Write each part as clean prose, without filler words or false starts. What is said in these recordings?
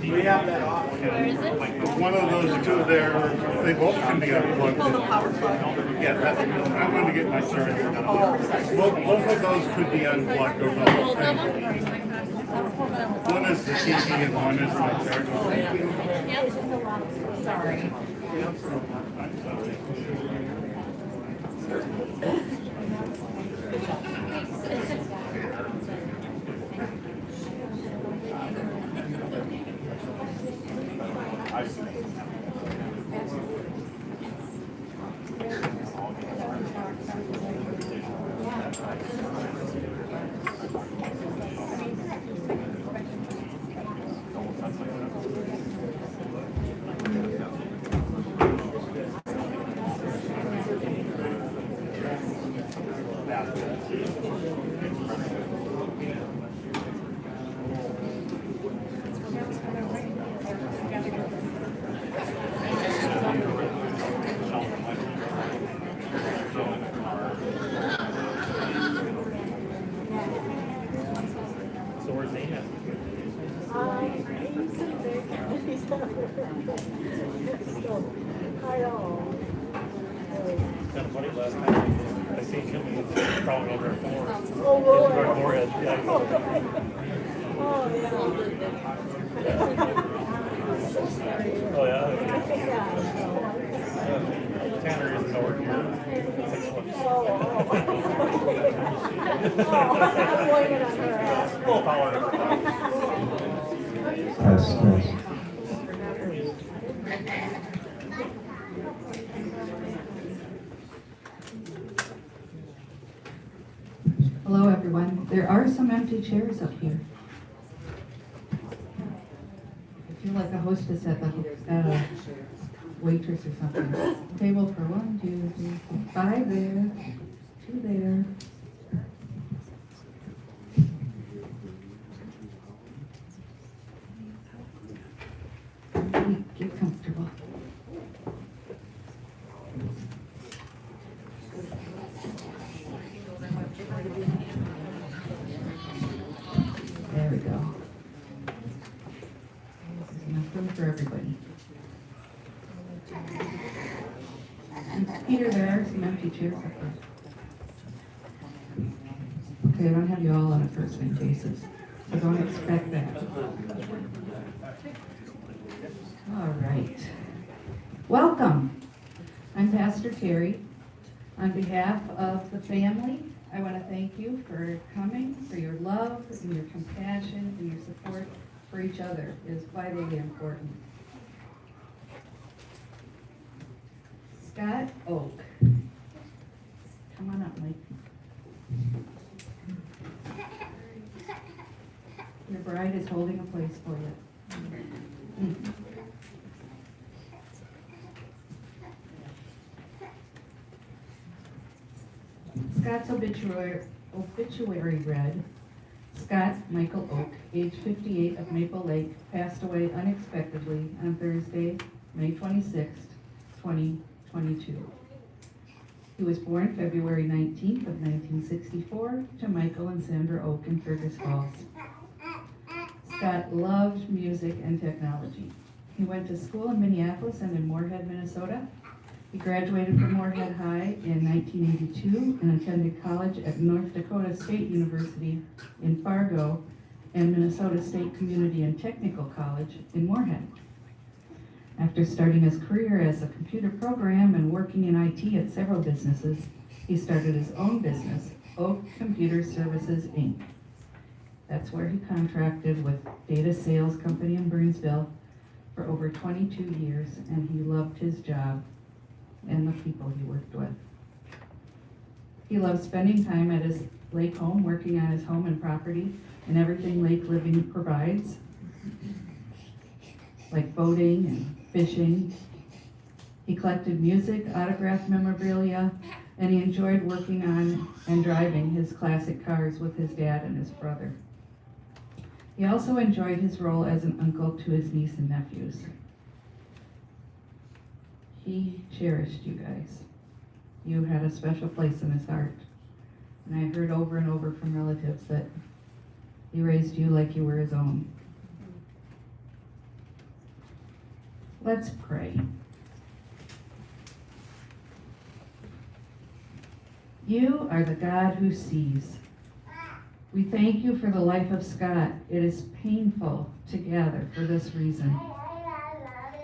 We have that option. Where is it? One of those two there, they both can be unplugged. Oh, the power plug. Yeah, that's, I'm going to get my charger. Both of those could be unplugged or Both both. of them? One is the TV and one is my charger. Yep. Sorry. Kind of funny, last time I seen him, he was crawling over a floor. Oh, Lord. His forehead, yeah. Oh, yeah. Oh, yeah. I think that. Tanner isn't over here. 6 foot. Oh, I'm blaming it on her. Full power. Yes. Hello, everyone. There are some empty chairs up here. I feel like a hostess at a waitress or something. Table for 1, 2, 3, 4, 5 there, 2 there. Get comfortable. There we go. There's enough room for everybody. And Peter, there are some empty chairs up there. Okay, I don't have you all on a first name basis, so don't expect that. All right. Welcome. I'm Pastor Terri. On behalf of the family, I want to thank you for coming, for your love and your compassion and your support for each other is vitally important. Scott Oak. Come on up, Mike. Your bride is holding a place for you. Scott's obituary read, Scott Michael Oak, age 58 of Maple Lake, passed away unexpectedly on Thursday, May 26, 2022. He was born February 19th of 1964 to Michael and Sandra Oak in Fergus Falls. Scott loved music and technology. He went to school in Minneapolis and in Moorhead, Minnesota. He graduated from Moorhead High in 1982 and attended college at North Dakota State University in Fargo and Minnesota State Community and Technical College in Moorhead. After starting his career as a computer program and working in IT at several businesses, he started his own business, Oak Computer Services, Inc. That's where he contracted with Data Sales Company in Burnsville for over 22 years, and he loved his job and the people he worked with. He loved spending time at his lake home, working on his home and property, and everything lake living provides, like boating and fishing. He collected music, autographed memorabilia, and he enjoyed working on and driving his classic cars with his dad and his brother. He also enjoyed his role as an uncle to his niece and nephews. He cherished you guys. You had a special place in his heart. And I heard over and over from relatives that he raised you like you were his own. Let's pray. You are the God who sees. We thank you for the life of Scott. It is painful to gather for this reason.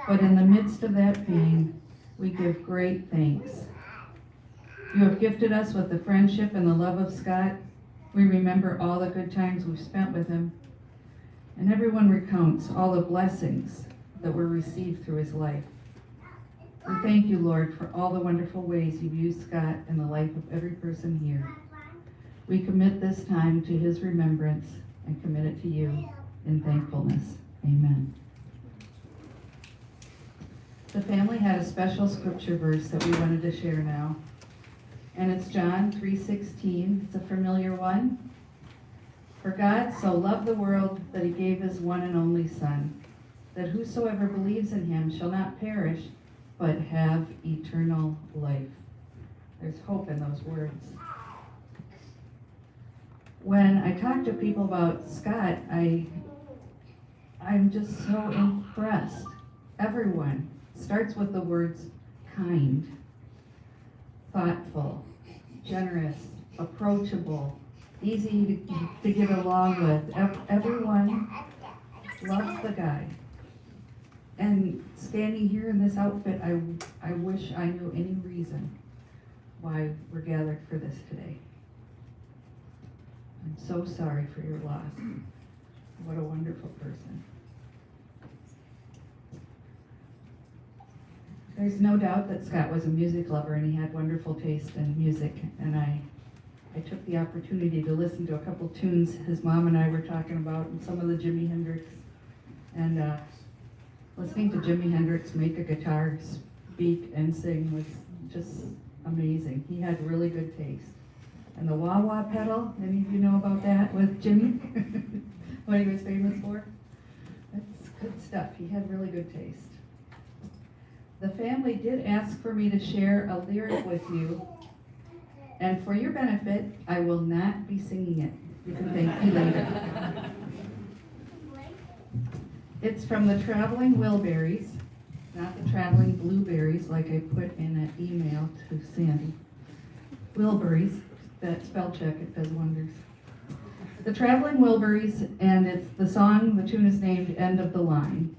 But in the midst of that pain, we give great thanks. You have gifted us with the friendship and the love of Scott. We remember all the good times we've spent with him. And everyone recounts all the blessings that were received through his life. We thank you, Lord, for all the wonderful ways you've used Scott in the life of every person here. We commit this time to his remembrance and commit it to you in thankfulness. Amen. The family had a special scripture verse that we wanted to share now. And it's John 3:16. It's a familiar one. For God so loved the world that he gave his one and only Son, that whosoever believes in him shall not perish, but have eternal life. There's hope in those words. When I talk to people about Scott, I'm just so impressed. Everyone starts with the words kind, thoughtful, generous, approachable, easy to get along with. Everyone loves the guy. And standing here in this outfit, I wish I knew any reason why we're gathered for this today. I'm so sorry for your loss. What a wonderful person. There's no doubt that Scott was a music lover and he had wonderful taste in music. And I took the opportunity to listen to a couple tunes his mom and I were talking about, and some of the Jimi Hendrix. And listening to Jimi Hendrix make a guitar speak and sing was just amazing. He had really good taste. And the wah-wah pedal, any of you know about that with Jimmy? What he was famous for? That's good stuff. He had really good taste. The family did ask for me to share a lyric with you, and for your benefit, I will not be singing it. You can thank me later. It's from the Traveling Wilburys, not the Traveling Blueberries like I put in an email to Sandy. Wilburys, that spell check, it does wonders. The Traveling Wilburys, and it's the song, the tune is named End of the Line.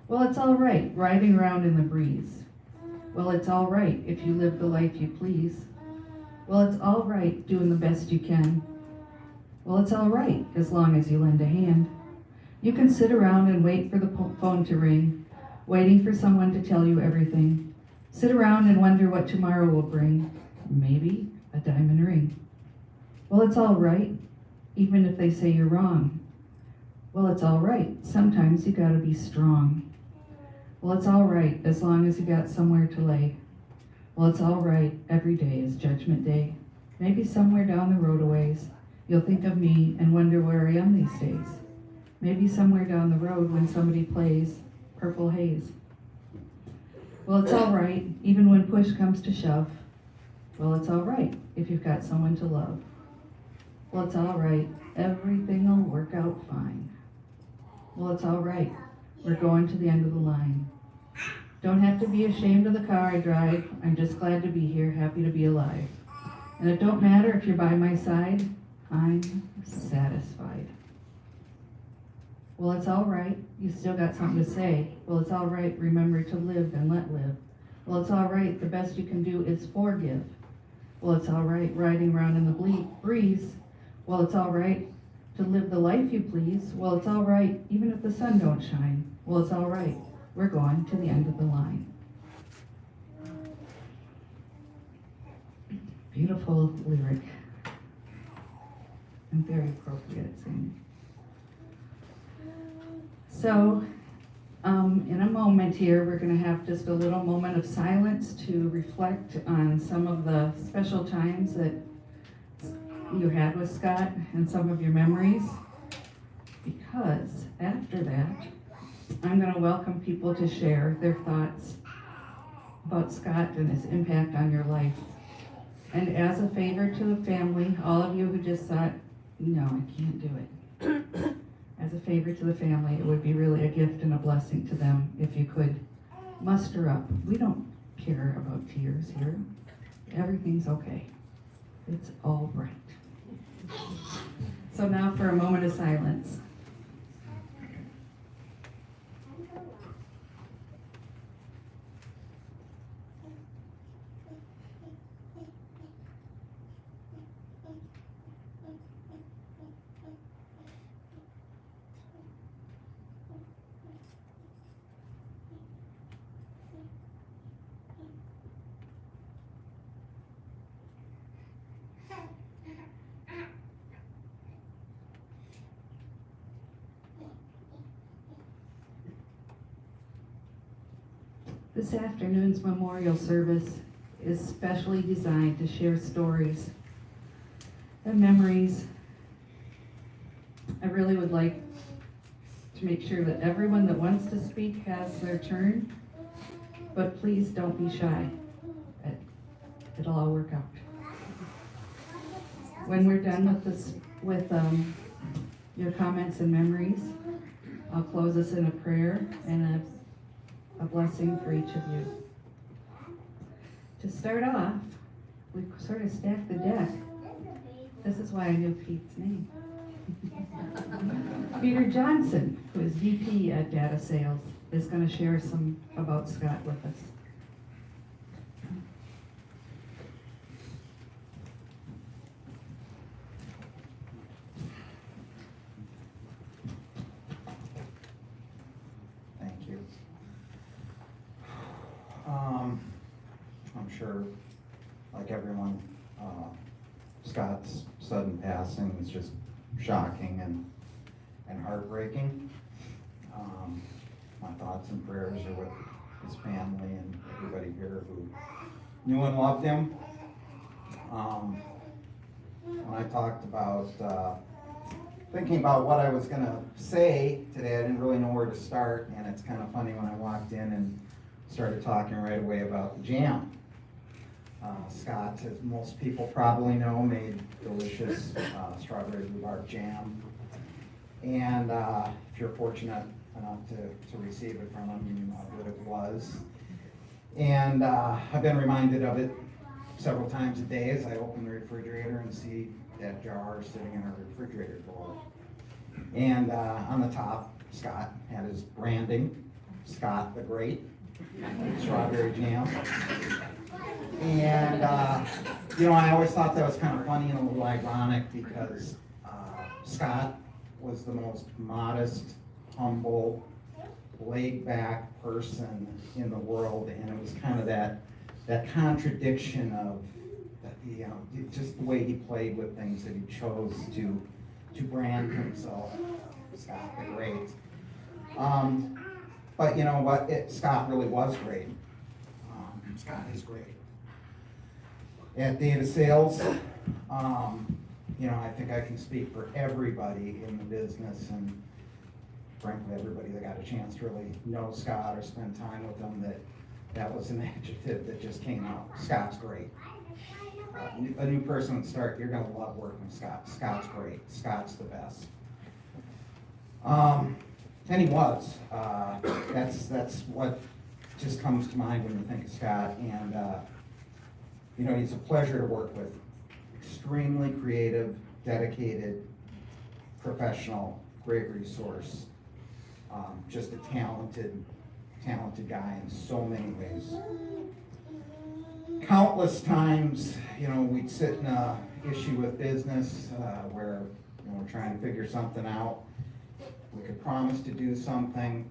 Well, it's all right, riding around in the breeze. Well, it's all right if you live the life you please. Well, it's all right doing the best you can. Well, it's all right as long as you lend a hand. You can sit around and wait for the phone to ring, waiting for someone to tell you everything. Sit around and wonder what tomorrow will bring. Maybe a diamond ring. Well, it's all right, even if they say you're wrong. Well, it's all right. Sometimes you gotta be strong. Well, it's all right as long as you got somewhere to lay. Well, it's all right. Every day is Judgment Day. Maybe somewhere down the road a ways, you'll think of me and wonder where I am these days. Maybe somewhere down the road when somebody plays Purple Haze. Well, it's all right, even when push comes to shove. Well, it's all right if you've got someone to love. Well, it's all right. Everything will work out fine. Well, it's all right. We're going to the end of the line. Don't have to be ashamed of the car I drive. I'm just glad to be here, happy to be alive. And it don't matter if you're by my side, I'm satisfied. Well, it's all right. You still got something to say. Well, it's all right. Remember to live and let live. Well, it's all right. The best you can do is forgive. Well, it's all right. Riding around in the breeze. Well, it's all right to live the life you please. Well, it's all right. Even if the sun don't shine. Well, it's all right. We're going to the end of the line. Beautiful lyric. And very appropriate singing. So, in a moment here, we're going to have just a little moment of silence to reflect on some of the special times that you had with Scott and some of your memories. Because after that, I'm going to welcome people to share their thoughts about Scott and his impact on your life. And as a favor to the family, all of you who just thought, no, I can't do it. As a favor to the family, it would be really a gift and a blessing to them if you could muster up. We don't care about tears here. Everything's okay. It's all right. So now for a moment of silence. This afternoon's memorial service is specially designed to share stories and memories. I really would like to make sure that everyone that wants to speak has their turn, but please don't be shy. It'll all work out. When we're done with this, with your comments and memories, I'll close us in a prayer and a blessing for each of you. To start off, we sort of stacked the deck. This is why I knew Pete's name. Peter Johnson, who is VP at Data Sales, is going to share some about Scott with us. I'm sure, like everyone, Scott's sudden passing is just shocking and heartbreaking. My thoughts and prayers are with his family and everybody here who knew and loved him. When I talked about thinking about what I was going to say today, I didn't really know where to start, and it's kind of funny when I walked in and started talking right away about the jam. Scott, as most people probably know, made delicious strawberry rhubarb jam. And if you're fortunate enough to receive it from him, you know how good it was. And I've been reminded of it several times a day as I open the refrigerator and see that jar sitting in our refrigerator drawer. And on the top, Scott had his branding, Scott the Great. strawberry jam. And, I always thought that was kind of funny and a little ironic because Scott was the most modest, humble, laid-back person in the world, and it was kind of that contradiction of, just the way he played with things, that he chose to brand himself, Scott the Great. But you know what, Scott really was great. Scott is great. At data sales, I think I can speak for everybody in the business, and frankly, everybody that got a chance to really know Scott or spend time with him, that was an adjective that just came out. Scott's great. A new person would start, you're gonna love working with Scott. Scott's great. Scott's the best. And he was. That's what just comes to mind when you think of Scott. And he's a pleasure to work with. Extremely creative, dedicated, professional, great resource. Just a talented guy in so many ways. Countless times, we'd sit in a issue with business where we're trying to figure something out. We could promise to do something,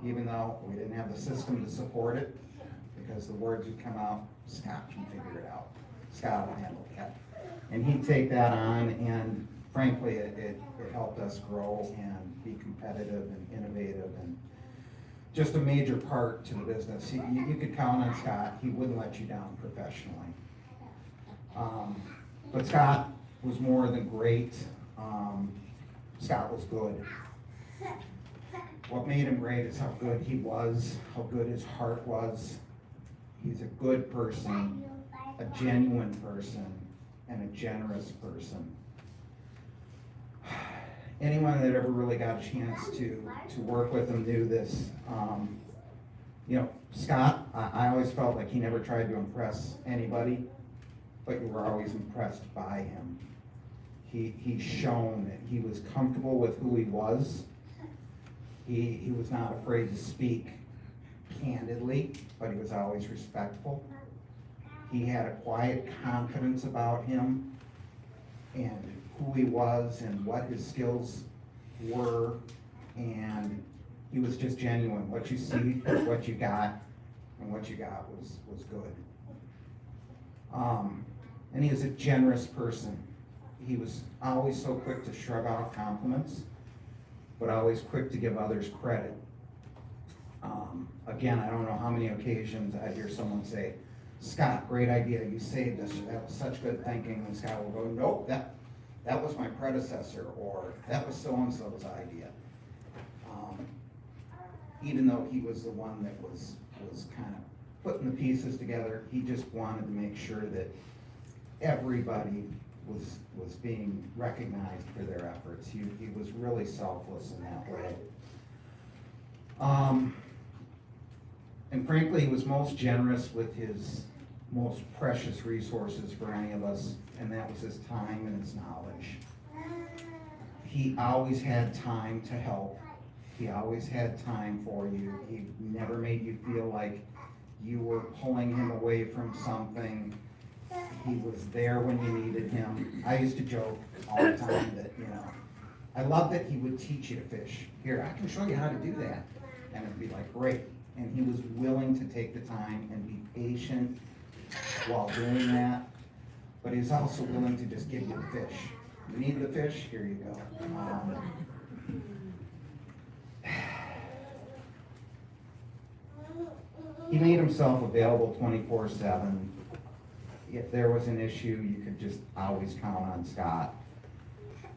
even though we didn't have the system to support it, because the words would come out, Scott can figure it out. Scott will handle that. And he'd take that on, and frankly, it helped us grow and be competitive and innovative, and just a major part to the business. You could count on Scott. He wouldn't let you down professionally. But Scott was more than great. Scott was good. What made him great is how good he was, how good his heart was. He's a good person, a genuine person, and a generous person. Anyone that ever really got a chance to work with him knew this. Scott, I always felt like he never tried to impress anybody, but you were always impressed by him. He shown that he was comfortable with who he was. He was not afraid to speak candidly, but he was always respectful. He had a quiet confidence about him and who he was and what his skills were, and he was just genuine. What you see is what you got, and what you got was good. And he was a generous person. He was always so quick to shrug off compliments, but always quick to give others credit. Again, I don't know how many occasions I hear someone say, Scott, great idea, you saved us, that was such good thinking, and Scott will go, nope, that was my predecessor, or that was so-and-so's idea. Even though he was the one that was kind of putting the pieces together, he just wanted to make sure that everybody was being recognized for their efforts. He was really selfless in that way. And frankly, he was most generous with his most precious resources for any of us, and that was his time and his knowledge. He always had time to help. He always had time for you. He never made you feel like you were pulling him away from something. He was there when you needed him. I used to joke all the time that, I love that he would teach you to fish. Here, I can show you how to do that. And it'd be like, great. And he was willing to take the time and be patient while doing that. But he was also willing to just give you the fish. You need the fish? Here you go. He made himself available 24/7. If there was an issue, you could just always count on Scott.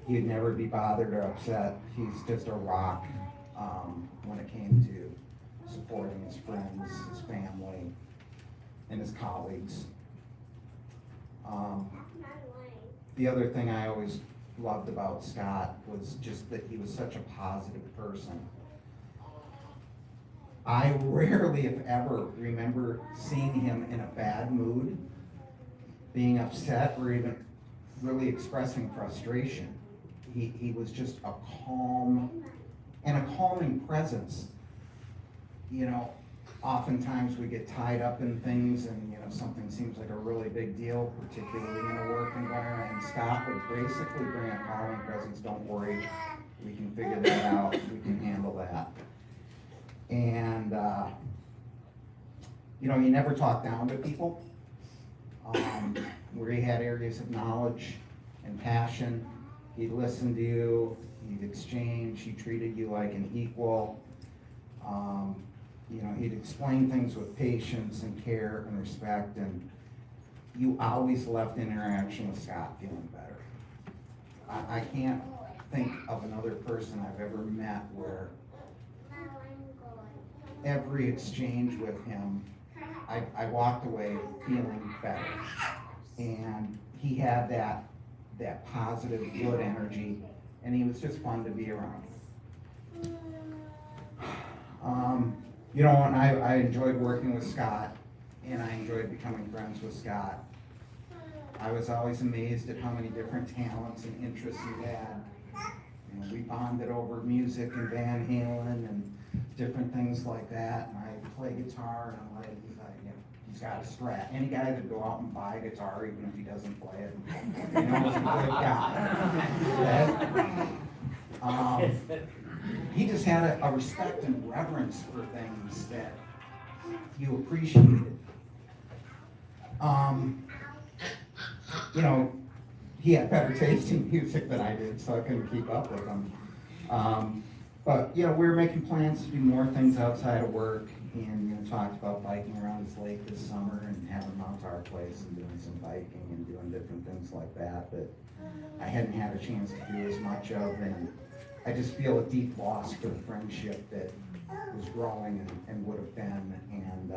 He'd never be bothered or upset. He's just a rock when it came to supporting his friends, his family, and his colleagues. The other thing I always loved about Scott was just that he was such a positive person. I rarely, if ever, remember seeing him in a bad mood, being upset, or even really expressing frustration. He was just a calm and a calming presence. oftentimes we get tied up in things and, something seems like a really big deal, particularly in a work environment. And Scott would basically bring a calming presence, don't worry, we can figure that out, we can handle that. And, he never talked down to people. Where he had areas of knowledge and passion, he'd listen to you, he'd exchange, he treated you like an equal. He'd explain things with patience and care and respect, and you always left interaction with Scott feeling better. I can't think of another person I've ever met where every exchange with him, I walked away feeling better. And he had that positive, good energy, and he was just fun to be around. And I enjoyed working with Scott, and I enjoyed becoming friends with Scott. I was always amazed at how many different talents and interests he had. We bonded over music and Van Halen and different things like that. And I play guitar, and I'm like, he's got a Strat. Any guy that go out and buy a guitar, even if he doesn't play it, he's a good guy. He just had a respect and reverence for things that you appreciated. He had better taste in music than I did, so I couldn't keep up with him. But we were making plans to do more things outside of work, and talked about biking around his lake this summer and having him out to our place and doing some biking and doing different things like that I hadn't had a chance to do as much of, and I just feel a deep loss for the friendship that was growing and would have been, and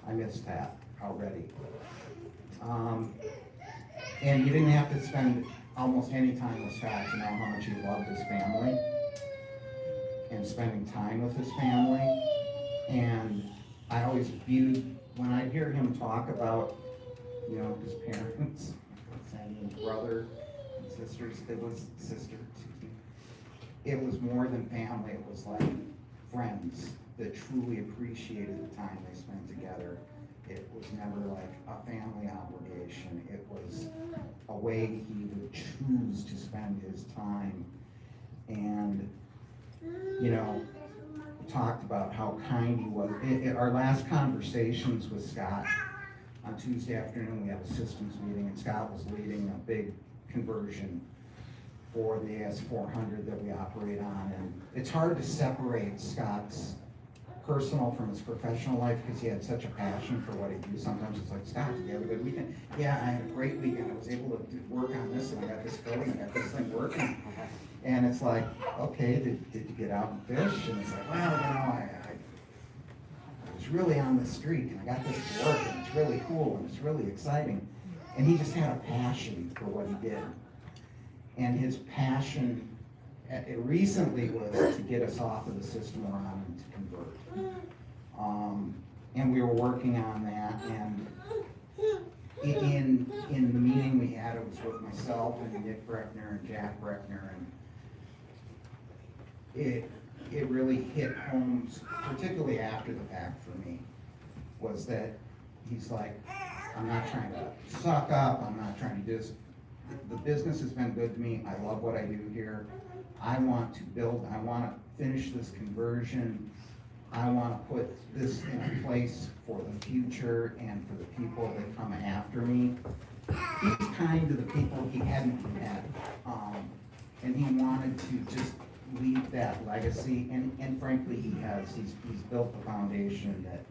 I miss that already. And you didn't have to spend almost any time with Scott to know how much he loved his family and spending time with his family. And I always viewed, when I'd hear him talk about, his parents, and his brother and sisters, it was more than family, it was like friends that truly appreciated the time they spent together. It was never like a family obligation. It was a way he would choose to spend his time. And, we talked about how kind he was. Our last conversations with Scott, on Tuesday afternoon, we had a systems meeting, and Scott was leading a big conversion for the AS400 that we operate on. And it's hard to separate Scott's personal from his professional life because he had such a passion for what he do. Sometimes it's like, Scott, did you have a good weekend? Yeah, I had a great weekend. I was able to work on this, and I got this going, I got this thing working. And it's like, okay, did you get out and fish? And it's like, well, I was really on the streak, and I got this to work, and it's really cool, and it's really exciting. And he just had a passion for what he did. And his passion recently was to get us off of the system we're on and to convert. And we were working on that, and in the meeting we had, it was with myself and Nick Breckner and Jack Breckner, and it really hit home, particularly after the fact for me, was that he's like, I'm not trying to suck up, I'm not trying to do this. The business has been good to me, I love what I do here. I want to build, I want to finish this conversion. I want to put this in place for the future and for the people that come after me. He's kind to the people he hadn't met, and he wanted to just leave that legacy, and frankly he has. He's built the foundation that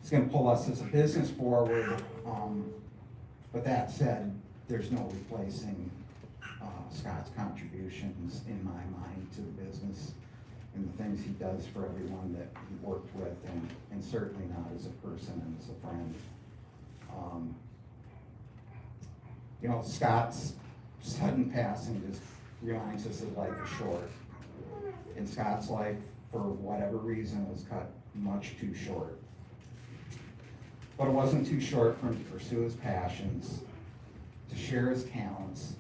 is going to pull us as a business forward, but that said, there's no replacing Scott's contributions in my mind to the business and the things he does for everyone that he worked with, and certainly not as a person and as a friend. Scott's sudden passing just reminds us that life is short. And Scott's life, for whatever reason, was cut much too short. But it wasn't too short for him to pursue his passions, to share his talents,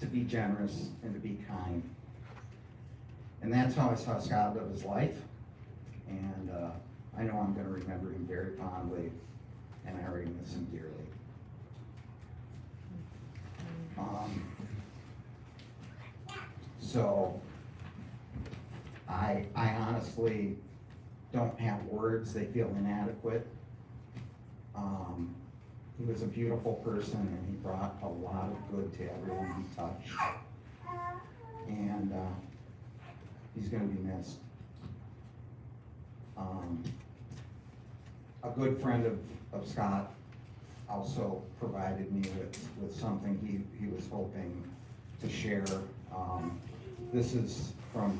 to be generous, and to be kind. And that's how I saw Scott live his life. And I know I'm gonna remember him very fondly, and I already miss him dearly. So, I honestly don't have words, they feel inadequate. He was a beautiful person, and he brought a lot of good to everyone he touched. And he's gonna be missed. A good friend of Scott also provided me with something he was hoping to share. This is from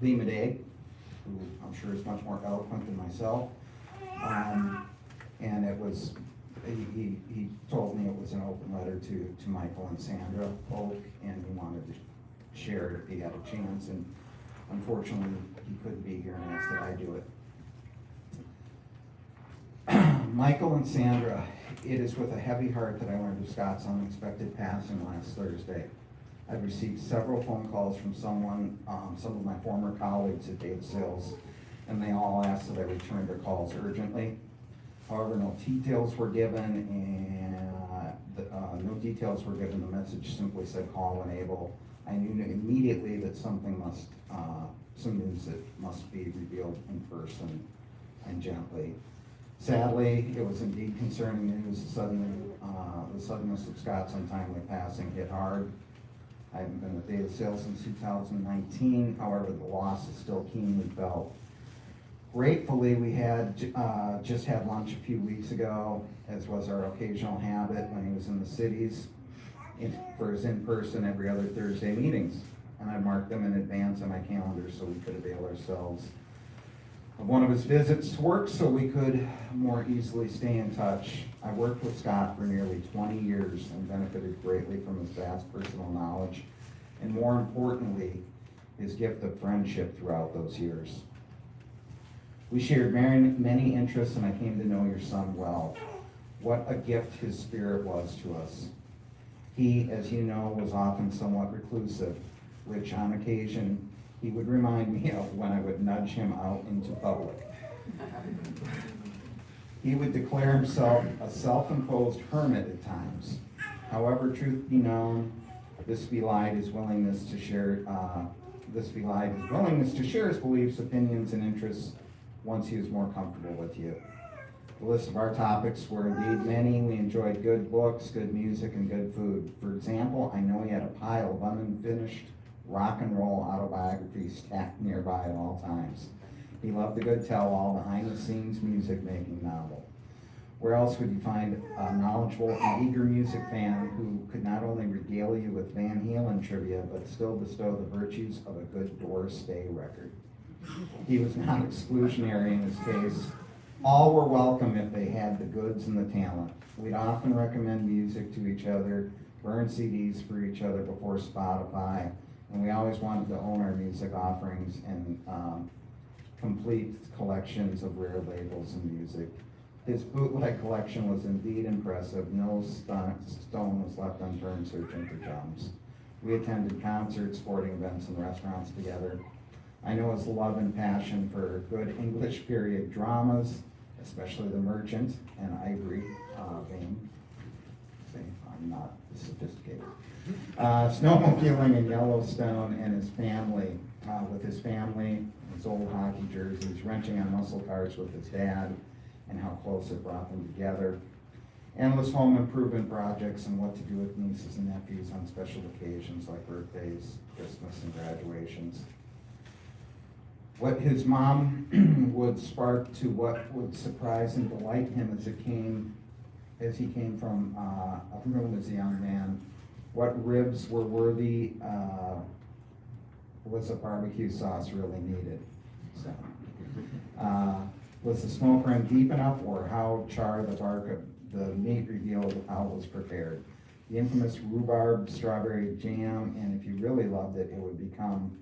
Lee Meday, who I'm sure is much more eloquent than myself. And it was, he told me it was an open letter to Michael and Sandra Oak, and he wanted to share it if he had a chance, and unfortunately, he couldn't be here and asked that I do it. Michael and Sandra, it is with a heavy heart that I learned of Scott's unexpected passing last Thursday. I've received several phone calls from some of my former colleagues at Dave Sills, and they all asked that I return their calls urgently. However, no details were given, and no details were given. The message simply said, call when able. I knew immediately that some news that must be revealed in person and gently. Sadly, it was indeed concerning news. The suddenness of Scott's untimely passing hit hard. I haven't been with Data Sales since 2019, however, the loss is still keenly felt. Gratefully, we had just had lunch a few weeks ago, as was our occasional habit when he was in the cities, for his in-person every other Thursday meetings. And I marked them in advance on my calendar so we could avail ourselves of one of his visits to work so we could more easily stay in touch. I worked with Scott for nearly 20 years and benefited greatly from his vast personal knowledge, and more importantly, his gift of friendship throughout those years. We shared many interests, and I came to know your son well. What a gift his spirit was to us. He, as you know, was often somewhat reclusive, which on occasion he would remind me of when I would nudge him out into public. He would declare himself a self-imposed hermit at times. However, truth be known, this belied his willingness to share his beliefs, opinions, and interests once he was more comfortable with you. The list of our topics were indeed many. We enjoyed good books, good music, and good food. For example, I know he had a pile of unfinished rock and roll autobiographies stacked nearby at all times. He loved a good tell-all, behind-the-scenes music-making novel. Where else would you find a knowledgeable and eager music fan who could not only regale you with Van Halen trivia, but still bestow the virtues of a good Doris Day record? He was not exclusionary in his case. All were welcome if they had the goods and the talent. We'd often recommend music to each other, burn CDs for each other before Spotify, and we always wanted to own our music offerings and complete collections of rare labels and music. His bootleg collection was indeed impressive. No stone was left unturned searching for gems. We attended concerts, sporting events, and restaurants together. I know his love and passion for good English period dramas, especially The Merchant and Ivory vein. I'm not sophisticated. Snowmobiling in Yellowstone and his family, his old hockey jerseys, wrenching on muscle cars with his dad, and how close it brought them together. Endless home improvement projects and what to do with nieces and nephews on special occasions like birthdays, Christmas, and graduations. What his mom would spark to what would surprise and delight him as he came from a room as a young man. What ribs were worthy, was the barbecue sauce really needed? So, was the smoke run deep enough, or how char the bark of the meat revealed how it was prepared? The infamous rhubarb strawberry jam, and if you really loved it, it would become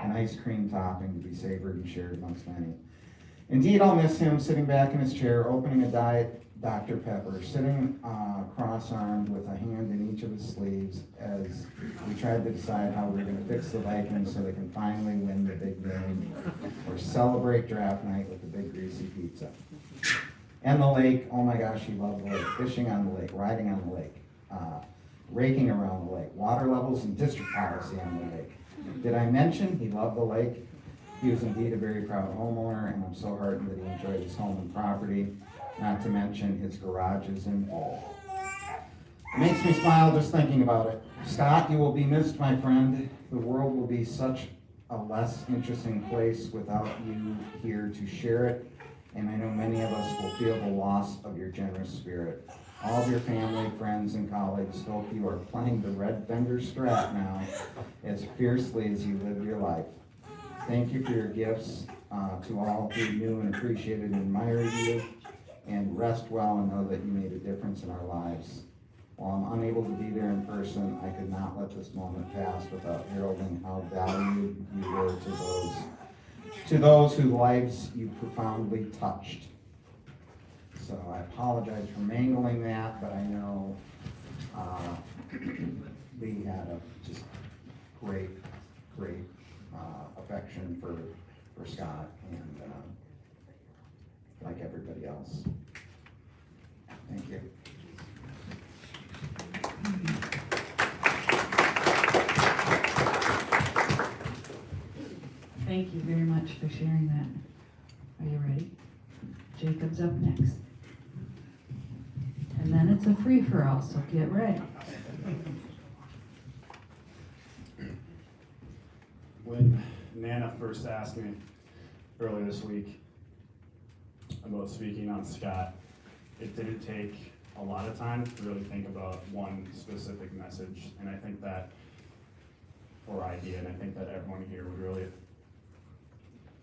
an ice cream topping to be savored and shared amongst many. Indeed, I'll miss him sitting back in his chair, opening a Diet Dr. Pepper, sitting cross-armed with a hand in each of his sleeves as we tried to decide how we were going to fix the Vikings so they can finally win the big game or celebrate draft night with the big greasy pizza. And the lake, oh my gosh, he loved the lake. Fishing on the lake, riding on the lake, raking around the lake, water levels and district policy on the lake. Did I mention he loved the lake? He was indeed a very proud homeowner, and I'm so heartened that he enjoyed his home and property, not to mention his garage is in full. It makes me smile just thinking about it. Scott, you will be missed, my friend. The world will be such a less interesting place without you here to share it, and I know many of us will feel the loss of your generous spirit. All of your family, friends, and colleagues hope you are playing the Red Fender Strat now as fiercely as you live your life. Thank you for your gifts to all who knew and appreciated and admired you, and rest well and know that you made a difference in our lives. While I'm unable to be there in person, I could not let this moment pass without heralding how valued you were to those whose lives you profoundly touched. So I apologize for mangling that, but I know Lee had a just great affection for Scott and like everybody else. Thank you. Thank you very much for sharing that. Are you ready? Jacob's up next. And then it's a free-for-all, so get ready. When Nana first asked me earlier this week about speaking on Scott, it didn't take a lot of time to really think about one specific message, and I think that, or idea, and I think that everyone here would really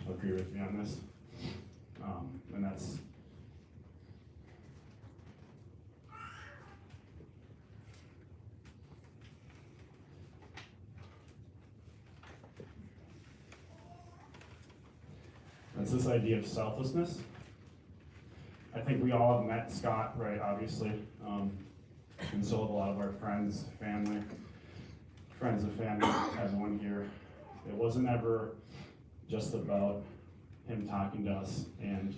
agree with me on this, and that's this idea of selflessness. I think we all have met Scott, right, obviously, and so have a lot of our friends of family, everyone here. It wasn't ever just about him talking to us and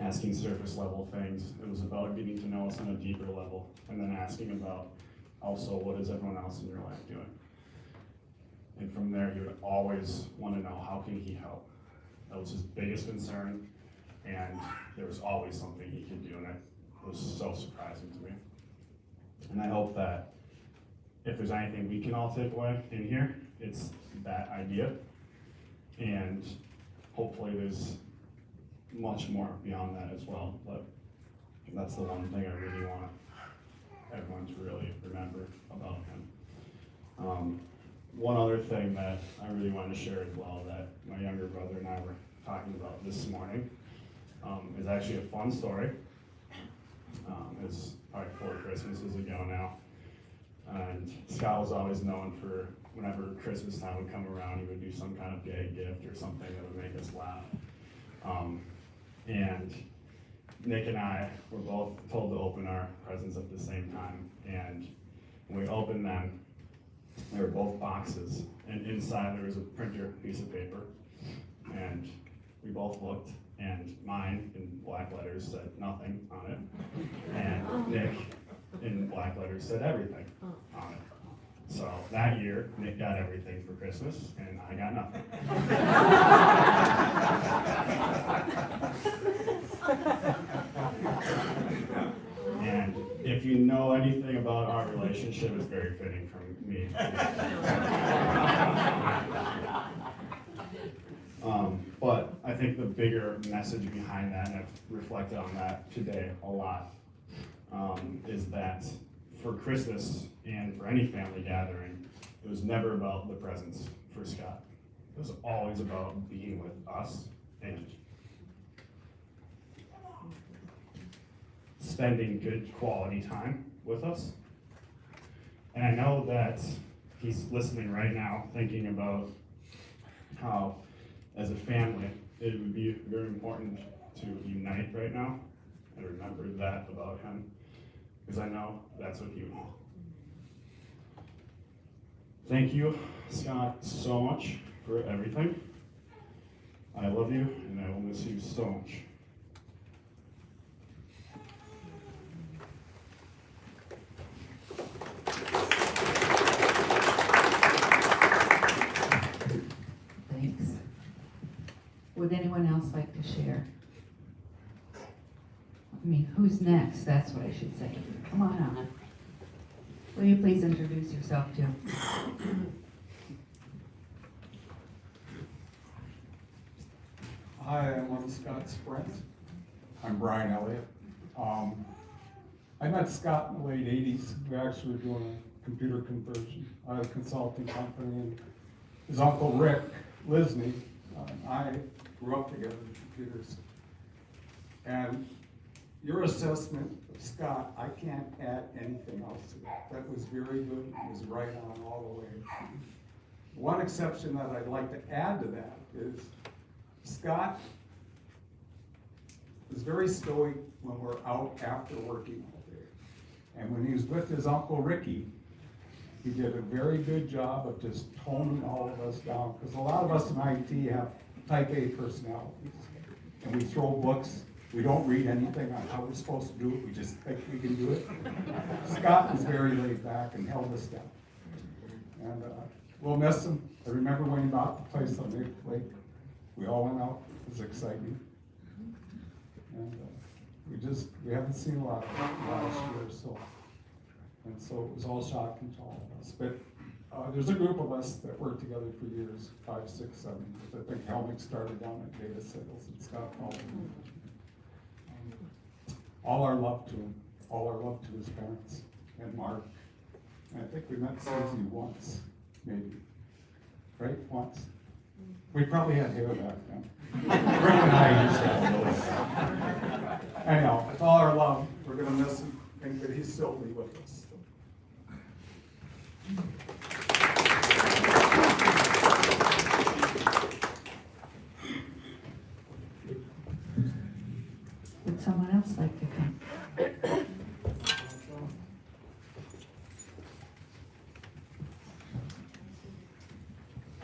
asking surface level things. It was about getting to know us on a deeper level and then asking about also what is everyone else in your life doing. And from there, he would always want to know, how can he help? That was his biggest concern, and there was always something he could do, and it was so surprising to me. And I hope that if there's anything we can all take away in here, it's that idea. And hopefully there's much more beyond that as well, but that's the one thing I really want everyone to really remember about him. One other thing that I really wanted to share as well that my younger brother and I were talking about this morning is actually a fun story. It's probably 4 Christmases ago now. And Scott was always known for whenever Christmas time would come around, he would do some kind of gay gift or something that would make us laugh. And Nick and I were both told to open our presents at the same time. And when we opened them, they were both boxes, and inside there was a printer piece of paper, and we both looked, and mine in black letters said nothing on it, and Nick in black letters said everything on it. So that year, Nick got everything for Christmas, and I got nothing. And if you know anything about our relationship, it's very fitting from me. But I think the bigger message behind that, and I've reflected on that today a lot, is that for Christmas and for any family gathering, it was never about the presents for Scott. It was always about being with us and spending good quality time with us. And I know that he's listening right now thinking about how, as a family, it would be very important to unite right now and remember that about him, because I know that's what he would want. Thank you, Scott, so much for everything. I love you, and I will miss you so much. Thanks. Would anyone else like to share? I mean, who's next? That's what I should say. Come on up. Will you please introduce yourself, Jim? Hi, I'm Scott Sprint. I'm Brian Elliott. I met Scott in the late 80s. We actually were doing a computer conversion. I had a consulting company, and his uncle Rick Lisney, I grew up together in computers. And your assessment of Scott, I can't add anything else to that. That was very good. It was right on all the way. One exception that I'd like to add to that is Scott was very stoic when we're out after working all day. And when he was with his Uncle Ricky, he did a very good job of just toning all of us down. Because a lot of us in IT have type A personalities. And we throw books. We don't read anything on how we're supposed to do it. We just think we can do it. Scott was very laid back and held us down. And we'll miss him. I remember when he bought the place on Maple Lake. We all went out. It was exciting. And we haven't seen a lot of it last year or so. And so it was all shocking to all of us. But there's a group of us that worked together for years, 5, 6, 7 years. I think Helmick started down at Data Sales and Scott followed him. All our love to him, all our love to his parents and Mark. And I think we met Susie once, maybe. Right? Once. We probably had hair back then. Rick and I used to have those. Anyhow, with all our love, we're gonna miss him, but he's still be with us. Would someone else like to come?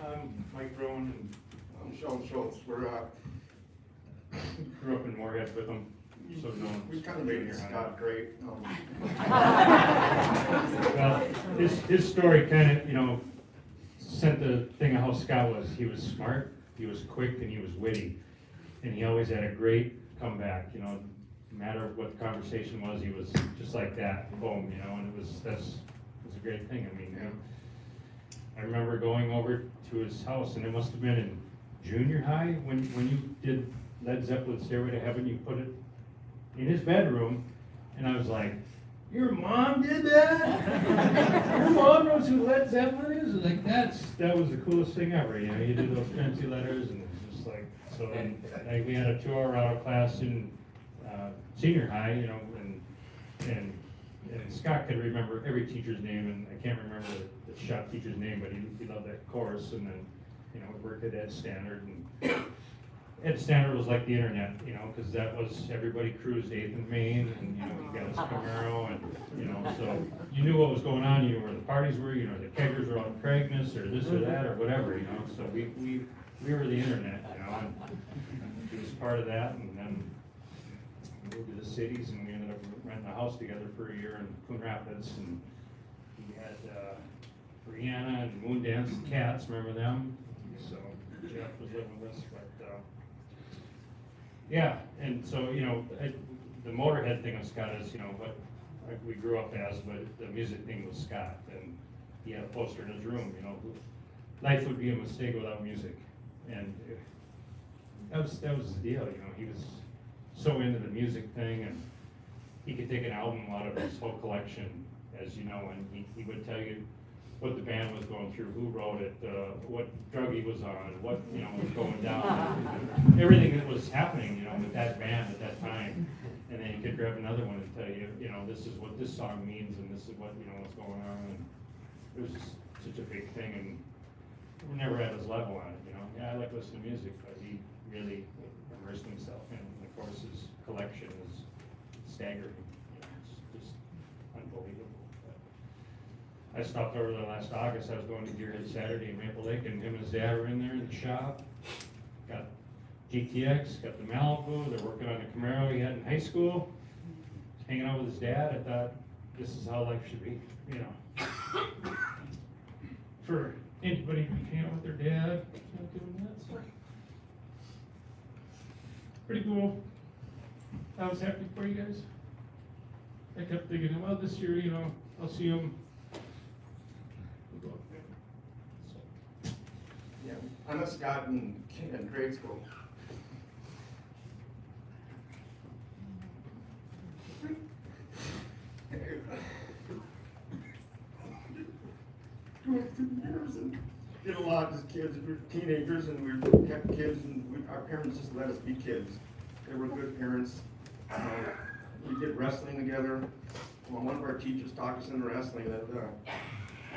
I'm Mike Rowan, and I'm Sean Schultz. We're, grew up in Moorhead with him, so known. we kind of made Scott great. Well, his story kind of, sent the thing of how Scott was. He was smart, he was quick, and he was witty. And he always had a great comeback, no matter what the conversation was, he was just like that, boom, and that's a great thing. I mean, I remember going over to his house, and it must have been in junior high when you did Led Zeppelin's Stairway to Heaven. You put it in his bedroom, and I was like, "Your mom did that? Your mom knows who Led Zeppelin is?" Like that was the coolest thing ever. You did those fancy letters, and it's just like so. And like, we had a 2-hour auto class in senior high, and Scott could remember every teacher's name, and I can't remember the shop teacher's name, but he loved that course. And then we worked at Ed Standard, and Ed Standard was like the internet, because that was, everybody cruised 8th and Main, and he got his Camaro, and so you knew what was going on. You knew where the parties were. The keggers were on Craigness or this or that or whatever. So we were the internet, and he was part of that. And then we moved to the cities, and we ended up renting a house together for a year in Coon Rapids, and we had Brianna and Moondance and Cats, remember them? So Jeff was living with us, but yeah, and so the Motorhead thing with Scott is what we grew up as, but the music thing was Scott, and he had a poster in his room. Life would be a mistake without music, and that was the deal. He was so into the music thing, and he could take an album out of his whole collection, as and he would tell you what the band was going through, who wrote it, what drug he was on, what was going down, everything that was happening with that band at that time. And then he could grab another one and tell you, this is what this song means, and this is what what's going on. And it was just such a big thing, and we're never at his level on it. Yeah, I like listening to music, but he really immersed himself in. And of course, his collection is staggering. It's just unbelievable. But I stopped over there last August. I was going to Gearhead Saturday in Maple Lake, and him and his dad were in there in the shop. Got GTX, got the Malibu. They're working on the Camaro he had in high school. Hanging out with his dad. I thought, this is how life should be, you know. For anybody to be hanging out with their dad, not doing that, so. Pretty cool. I was happy for you guys. I kept thinking, well, this year, you know, I'll see him. We'll go up there. So. Yeah, I met Scott in grade school. Going through the years and did a lot as kids. We were teenagers and we were kept kids, and our parents just let us be kids. They were good parents. We did wrestling together. Well, one of our teachers talked us into wrestling that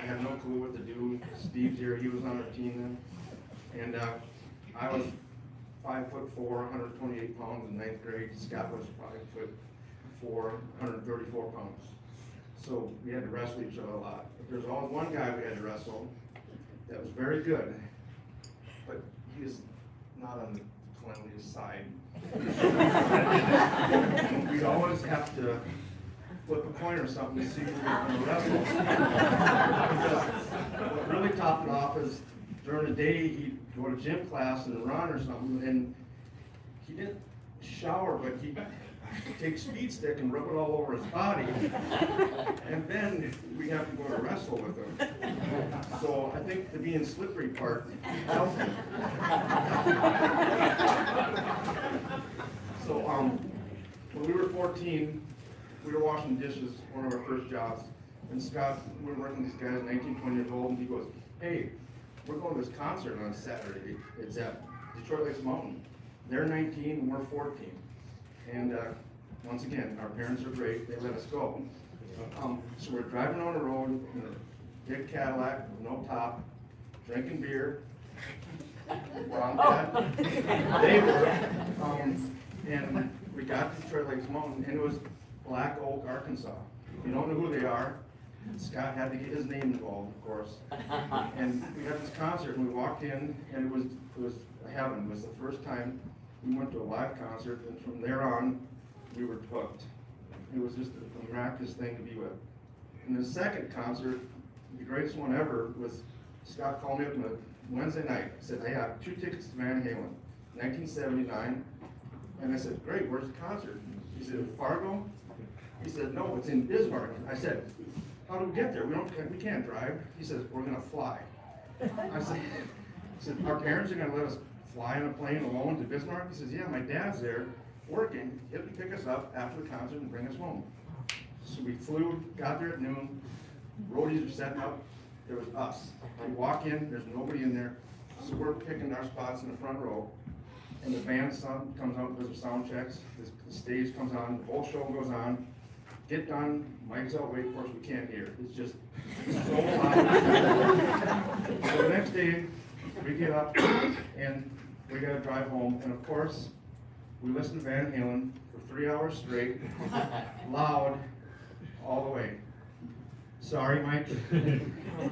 I had no clue what to do. Steve's here, he was on our team then. And I was 5'4", 128 pounds in 9th grade. Scott was 5'4", 134 pounds. So we had to wrestle each other a lot. But there's always one guy we had to wrestle that was very good, but he was not on the cleanliest side. We'd always have to flip a coin or something to see who was going to wrestle. Because what really topped it off is during the day he'd go to gym class and run or something, and he didn't shower, but he'd take speed stick and rub it all over his body, and then we have to go to wrestle with him. So I think the being slippery part helped him. So when we were 14, we were washing dishes, one of our first jobs, and Scott, we were working with these guys, 19, 20 years old, and he goes, hey, we're going to this concert on Saturday. It's at Detroit Lakes Mountain. They're 19 and we're 14. And once again, our parents are great, they let us go. So we're driving on the road in a big Cadillac with no top, drinking beer. Wrong dad. They were. And we got to Detroit Lakes Mountain, and it was Black Oak, Arkansas. If you don't know who they are, Scott had to get his name involved, of course. And we had this concert, and we walked in, and it was heaven. It was the first time we went to a live concert, and from there on, we were hooked. It was just a miraculous thing to be with. And the second concert, the greatest one ever, was Scott called me up on a Wednesday night. He said, I have 2 tickets to Van Halen, 1979. And I said, great, where's the concert? He said, Fargo? He said, no, it's in Bismarck. I said, how do we get there? We can't drive. He says, we're gonna fly. I said, our parents are gonna let us fly on a plane alone to Bismarck? He says, yeah, my dad's there working. He'll pick us up after the concert and bring us home. So we flew, got there at noon. Roadies were setting up. There was us. We walk in, there's nobody in there. So we're picking our spots in the front row. And the band comes out, does their sound checks. The stage comes on, the whole show goes on. Get done, mic's out, wait, of course we can't hear. It's just so loud. So the next day, we get up and we gotta drive home. And of course, we listen to Van Halen for 3 hours straight, loud, all the way. Sorry, Mike,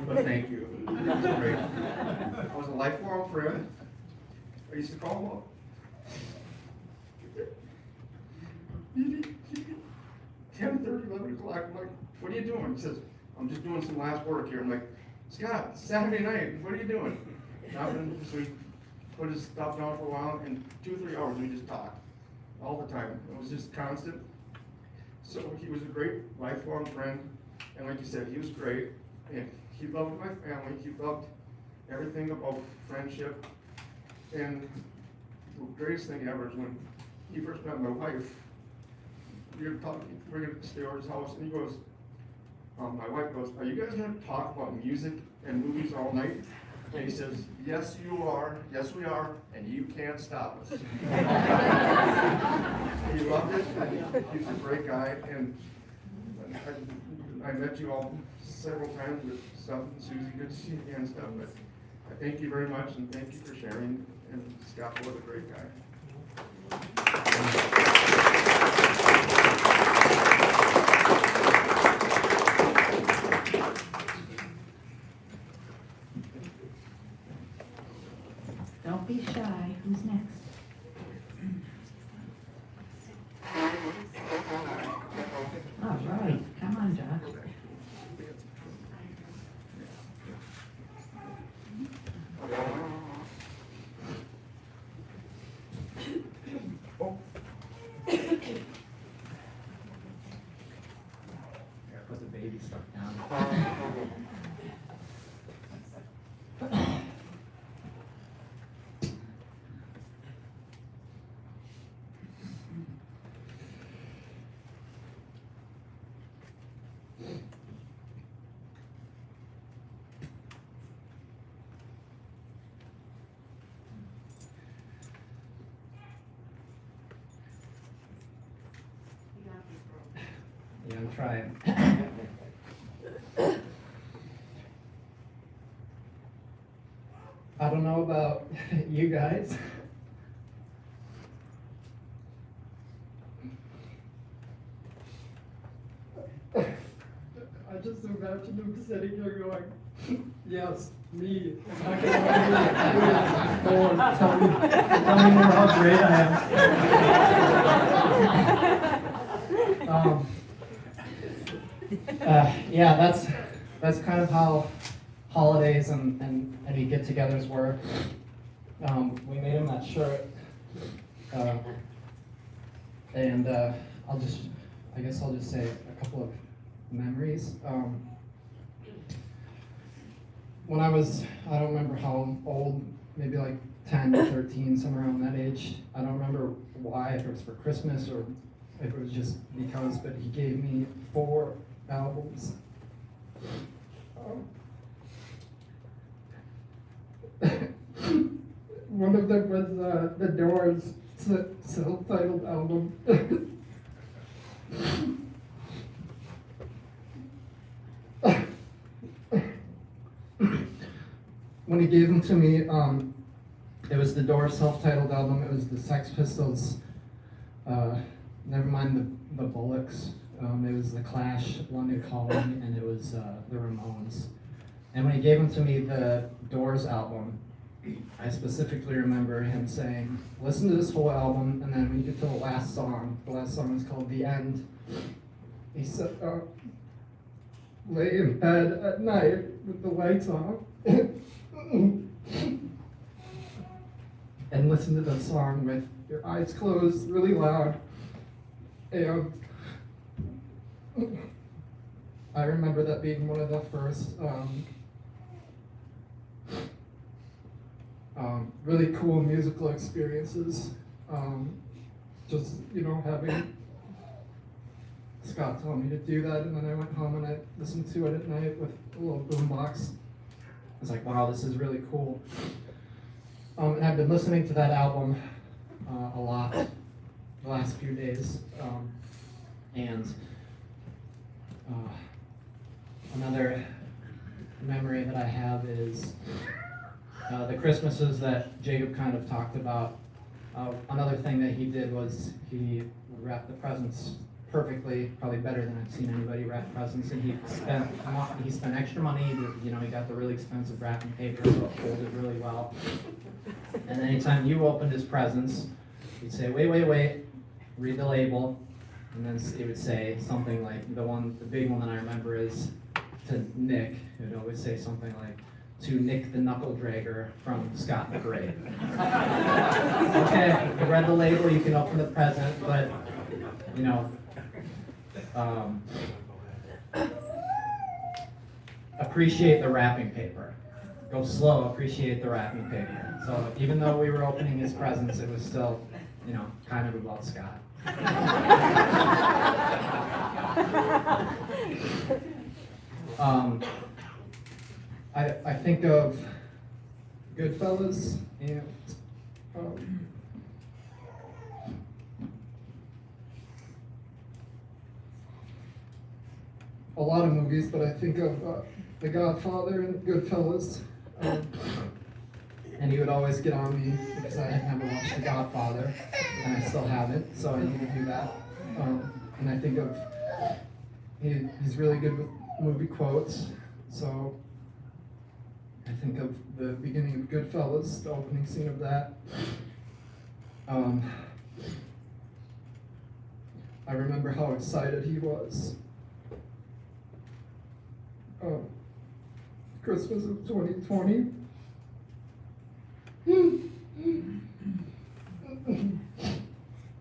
but thank you. It was great. I was a lifelong friend. I used to call him up. 10:30, 11 o'clock, I'm like, what are you doing? He says, I'm just doing some last work here. I'm like, Scott, Saturday night, what are you doing? Nothing. So we put his stuff down for a while, and 2 or 3 hours we just talked all the time. It was just constant. So he was a great lifelong friend, and like you said, he was great, and he loved my family. He loved everything about friendship, and the greatest thing ever is when he first met my wife. We were talking, we're gonna stay over his house, and he goes, my wife goes, are you guys gonna talk about music and movies all night? And he says, yes you are, yes we are, and you can't stop us. He loved it, he was a great guy, and I met you all several times with stuff, and Susie, good to see you again and stuff, but I thank you very much, and thank you for sharing, and Scott was a great guy. Don't be shy. Who's next? All right, come on, Josh. Gotta put the baby stuff down. Yeah, I'm trying. I don't know about you guys. I just imagine him sitting here going, yes, me. I'm not gonna lie. Go on, tell me more how great I am. Yeah, that's kind of how holidays and any get-togethers work. We made him that shirt, and I guess I'll just say a couple of memories. When I don't remember how old, maybe like 10 or 13, somewhere around that age. I don't remember why, if it was for Christmas or if it was just because, but he gave me 4 albums. One of them was The Doors' self-titled album. When he gave them to me, it was the Doors' self-titled album. It was the Sex Pistols, never mind the Bullocks. It was the Clash, London Calling, and it was the Ramones. And when he gave them to me, the Doors album, I specifically remember him saying, listen to this whole album, and then when you get to the last song is called The End. He said, lay in bed at night with the lights off and listen to the song with your eyes closed really loud. And I remember that being one of the first really cool musical experiences. Just, having Scott tell me to do that, and then I went home and I listened to it at night with a little boombox. I was like, wow, this is really cool. And I've been listening to that album a lot the last few days. And another memory that I have is the Christmases that Jacob kind of talked about. Another thing that he did was he would wrap the presents perfectly, probably better than I've seen anybody wrap presents. And he spent extra money. He got the really expensive wrapping paper, so it folded really well. And anytime you opened his presents, he'd say, wait, read the label. And then it would say something like, the big one that I remember is to Nick. It would always say something like, to Nick the Knuckle Dragger from Scott the Great. Okay, you read the label, you can open the present, but, appreciate the wrapping paper. Go slow, appreciate the wrapping paper. So even though we were opening his presents, it was still, kind of about Scott. I think of Goodfellas and a lot of movies, but I think of The Godfather and Goodfellas. and he would always get on me because I had never watched The Godfather, and I still haven't, so I need to do that. And I think of, he's really good with movie quotes, so I think of the beginning of Goodfellas, the opening scene of that. I remember how excited he was. Christmas of 2020.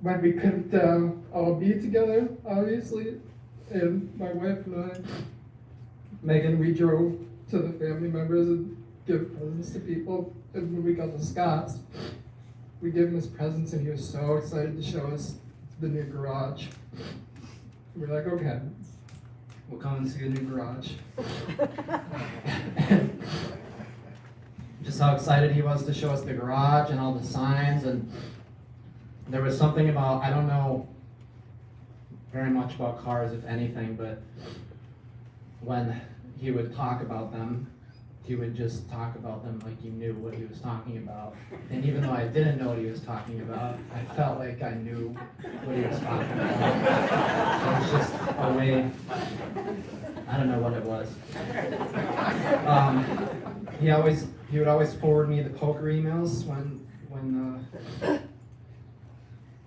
When we couldn't all be together, obviously, and my wife and I, Megan, we drove to the family members and give presents to people. And when we got to Scott's, we gave him his presents, and he was so excited to show us the new garage. We're like, okay, we'll come and see the new garage. Just how excited he was to show us the garage and all the signs, and there was something about, I don't know very much about cars, if anything, but when he would talk about them, he would just talk about them like you knew what he was talking about. And even though I didn't know what he was talking about, I felt like I knew what he was talking about. It was just a way, I don't know what it was. He would always forward me the poker emails when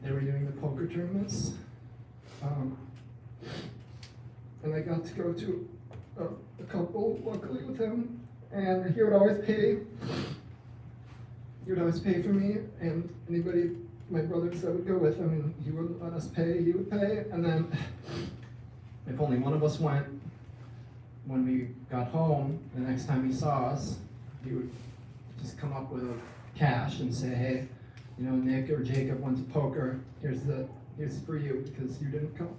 they were doing the poker tournaments. And I got to go to a couple, luckily, with him. And he would always pay. He would always pay for me, and anybody, my brothers that would go with him, and he wouldn't let us pay, he would pay. And then, if only one of us went, when we got home, the next time he saw us, he would just come up with cash and say, hey, you know, Nick or Jacob went to poker, here's for you, because you didn't come.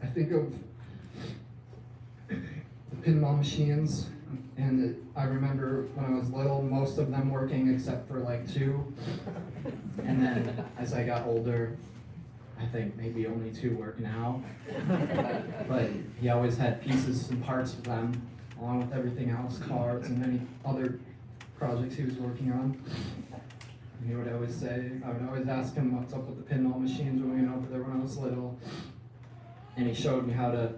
I think of the pinball machines, and I remember when I was little, most of them working except for like 2. And then as I got older, I think maybe only 2 work now. But he always had pieces and parts of them, along with everything else, cards and many other projects he was working on. And he would always say, I would always ask him what's up with the pinball machines when we went over there when I was little. And he showed me how to,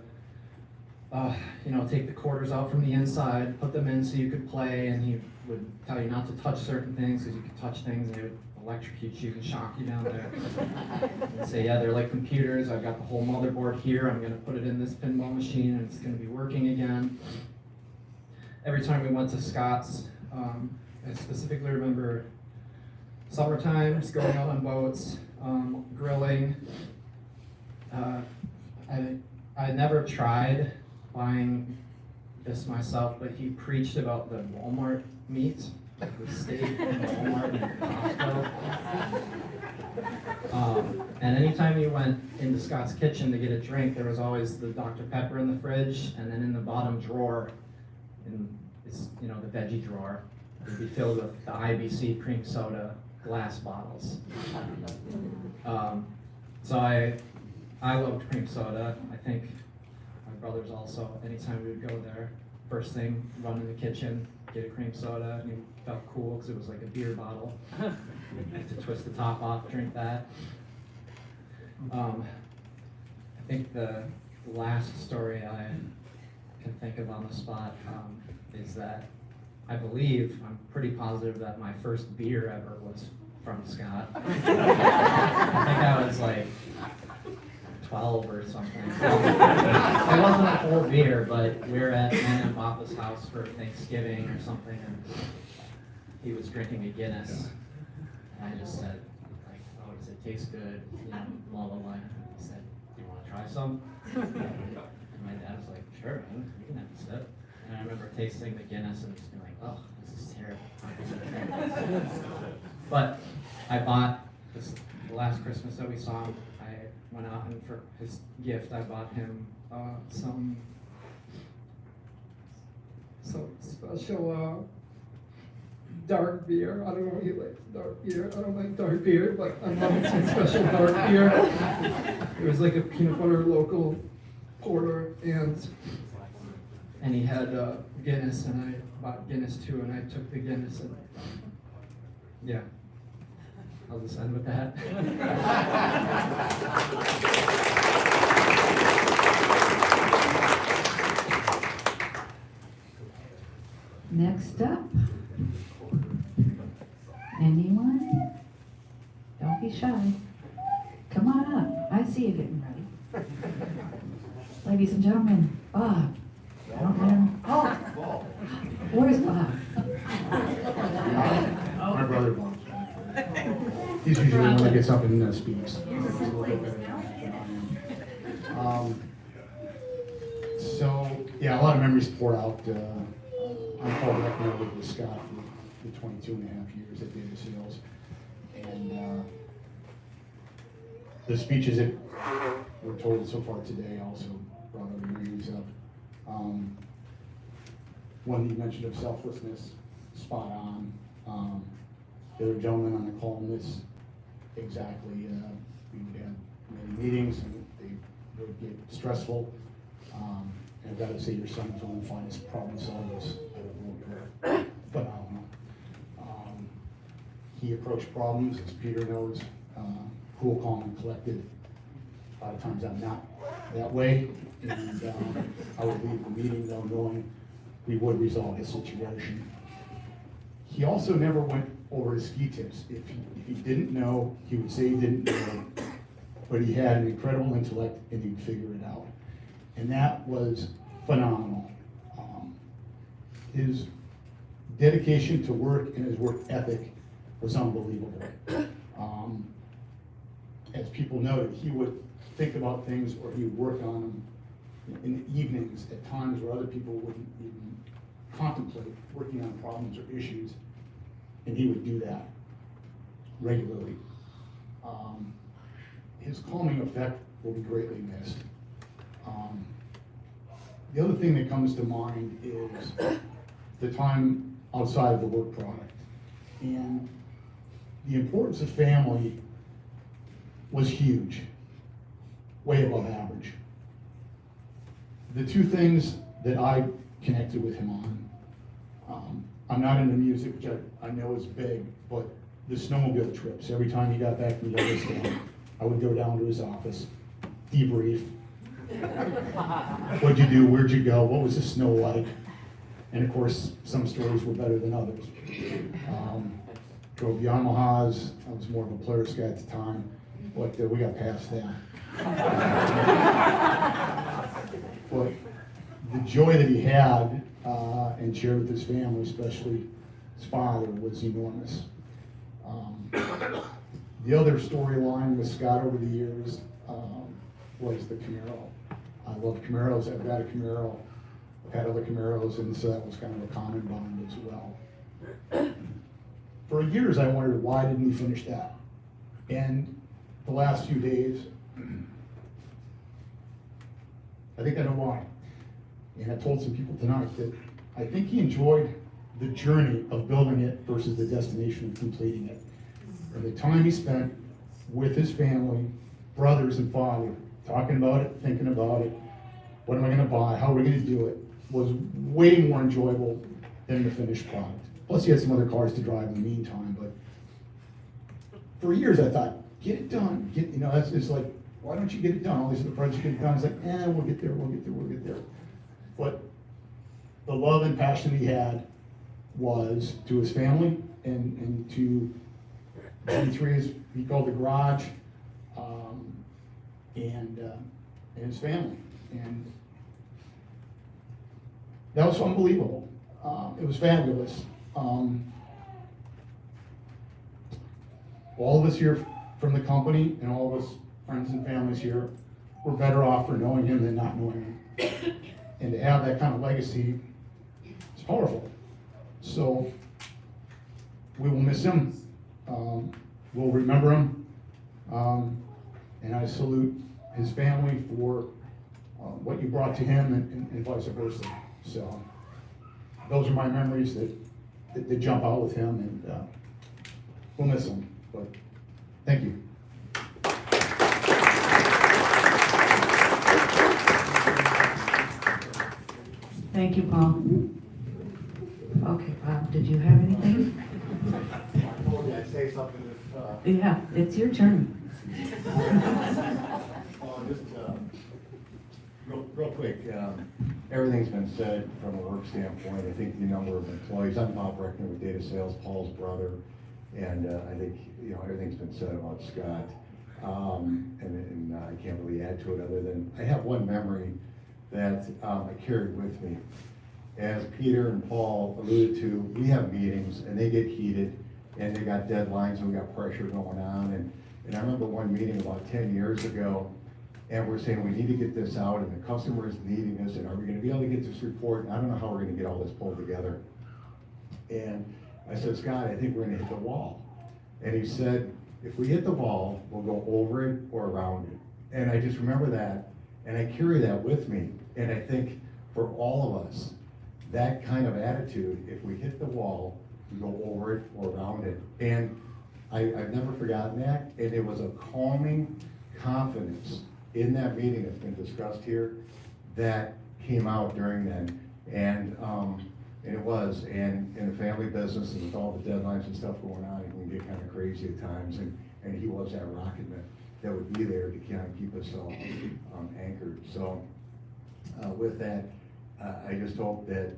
take the quarters out from the inside, put them in so you could play, and he would tell you not to touch certain things because you could touch things and it would electrocute you and shock you down there. And say, yeah, they're like computers. I've got the whole motherboard here. I'm going to put it in this pinball machine and it's going to be working again. Every time we went to Scott's, I specifically remember summertime, just going out on boats, grilling. I never tried buying this myself, but he preached about the Walmart meat, the steak in Walmart and Costco. And anytime you went into Scott's kitchen to get a drink, there was always the Dr. Pepper in the fridge, and then in the bottom drawer, the veggie drawer, would be filled with the IBC cream soda glass bottles. So I loved cream soda. I think my brothers also, anytime we would go there, first thing, run in the kitchen, get a cream soda, and you felt cool because it was like a beer bottle. You had to twist the top off, drink that. I think the last story I can think of on the spot is that I'm pretty positive that my first beer ever was from Scott. I think I was like 12 or something. It wasn't a whole beer, but we were at Nan and Papa's house for Thanksgiving or something, and he was drinking a Guinness. And I just said, like, oh, does it taste good? Blah, blah, blah. He said, do you want to try some? And my dad was like, sure, man, you can have a sip. And I remember tasting the Guinness and just being like, oh, this is terrible. But I bought this, the last Christmas that we saw him, I went out and for his gift, I bought him some special dark beer. I don't know if he likes dark beer. I don't like dark beer, but I bought some special dark beer. It was like a peanut butter local porter, and he had Guinness, and I bought Guinness too, and I took the Guinness, and yeah, I'll just end with that. Next up, anyone? Don't be shy. Come on up. I see you getting ready. Ladies and gentlemen, Bob. I don't know. Oh, where's Bob? My brother Bob. He's usually the one that gets up and speaks. So, yeah, a lot of memories pour out. I'm Paul Beckner. I lived with Scott for the 22 and a half years at Data Sales. And the speeches that were told so far today also brought other memories up. One that you mentioned of selflessness, spot on. The other gentleman on the call on this, exactly. We would have many meetings and they would get stressful. And I've got to say, your son was one of the finest problem solvers I've ever worked with. Phenomenal. He approached problems, as Peter knows, cool, calm, and collected. A lot of times I'm not that way, and I would leave the meeting though knowing we would resolve the situation. He also never went over his ski tips. If he didn't know, he would say he didn't know, but he had an incredible intellect and he'd figure it out. And that was phenomenal. His dedication to work and his work ethic was unbelievable. As people noted, he would think about things or he would work on them in the evenings at times where other people wouldn't even contemplate working on problems or issues, and he would do that regularly. His calming effect will be greatly missed. The other thing that comes to mind is the time outside of the work product. And the importance of family was huge, way above average. The two things that I connected with him on, I'm not into music, which I know is big, but the snowmobile trips. Every time he got back from Yellowstone, I would go down to his office, debrief. What'd you do? Where'd you go? What was the snow like? And of course, some stories were better than others. Drove Yamahas. I was more of a Polaris guy at the time, but we got past that. But the joy that he had and shared with his family, especially his father, was enormous. The other storyline with Scott over the years was the Camaro. I love Camaros. I've got a Camaro. I've had other Camaros, and so that was kind of a common bond as well. For years, I wondered why didn't he finish that? And the last few days, I think I know why. And I told some people tonight that I think he enjoyed the journey of building it versus the destination of completing it. And the time he spent with his family, brothers and father, talking about it, thinking about it, what am I gonna buy, how are we gonna do it, was way more enjoyable than the finished product. Plus he had some other cars to drive in the meantime, but for years I thought, get it done, that's just like, why don't you get it done? All these other projects get it done. It's like, we'll get there, we'll get there. But the love and passion he had was to his family and to G3, as he called the garage, and his family. And that was unbelievable. It was fabulous. All of us here from the company and all of us friends and families here were better off for knowing him than not knowing him. And to have that kind of legacy is powerful. So we will miss him. We'll remember him. And I salute his family for what you brought to him and vice versa. So those are my memories that jump out with him, and we'll miss him. But thank you. Thank you, Paul. Okay, Bob, did you have anything? I told you I'd say something if, Yeah, it's your turn. just, real quick, everything's been said from a work standpoint. I think the number of employees, I'm Bob Reckner with Data Sales, Paul's brother, and I think, everything's been said about Scott. And I can't really add to it other than, I have one memory that I carried with me. As Peter and Paul alluded to, we have meetings and they get heated and they got deadlines and we got pressure going on. And I remember one meeting about 10 years ago, and we're saying we need to get this out and the customer is needing this, and are we gonna be able to get this report? And I don't know how we're gonna get all this pulled together. And I said, Scott, I think we're gonna hit the wall. And he said, if we hit the wall, we'll go over it or around it. And I just remember that, and I carry that with me. And I think for all of us, that kind of attitude, if we hit the wall, we go over it or around it. And I've never forgotten that, and it was a calming confidence in that meeting that's been discussed here that came out during that. And it was, and in the family business and with all the deadlines and stuff going on, it can get kind of crazy at times, and he was that rocket that would be there to kind of keep us all anchored. So with that, I just hope that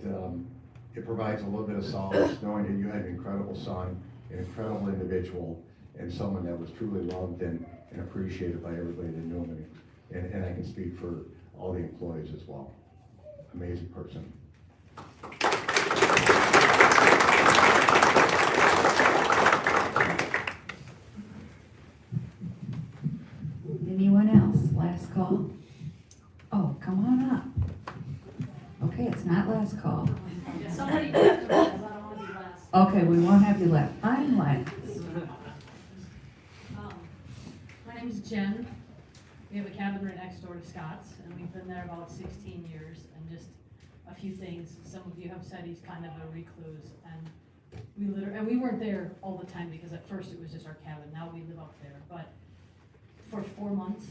it provides a little bit of solace knowing that you had an incredible son, an incredible individual, and someone that was truly loved and appreciated by everybody that knew him. And I can speak for all the employees as well. Amazing person. Anyone else? Last call? Oh, come on up. Okay, it's not last call. Somebody left, because I don't want to be last. Okay, we won't have you left. I'm last. My name is Jen. We have a cabin right next door to Scott's, and we've been there about 16 years, and just a few things. Some of you have said he's kind of a recluse, and we weren't there all the time because at first it was just our cabin. Now we live up there, but for 4 months,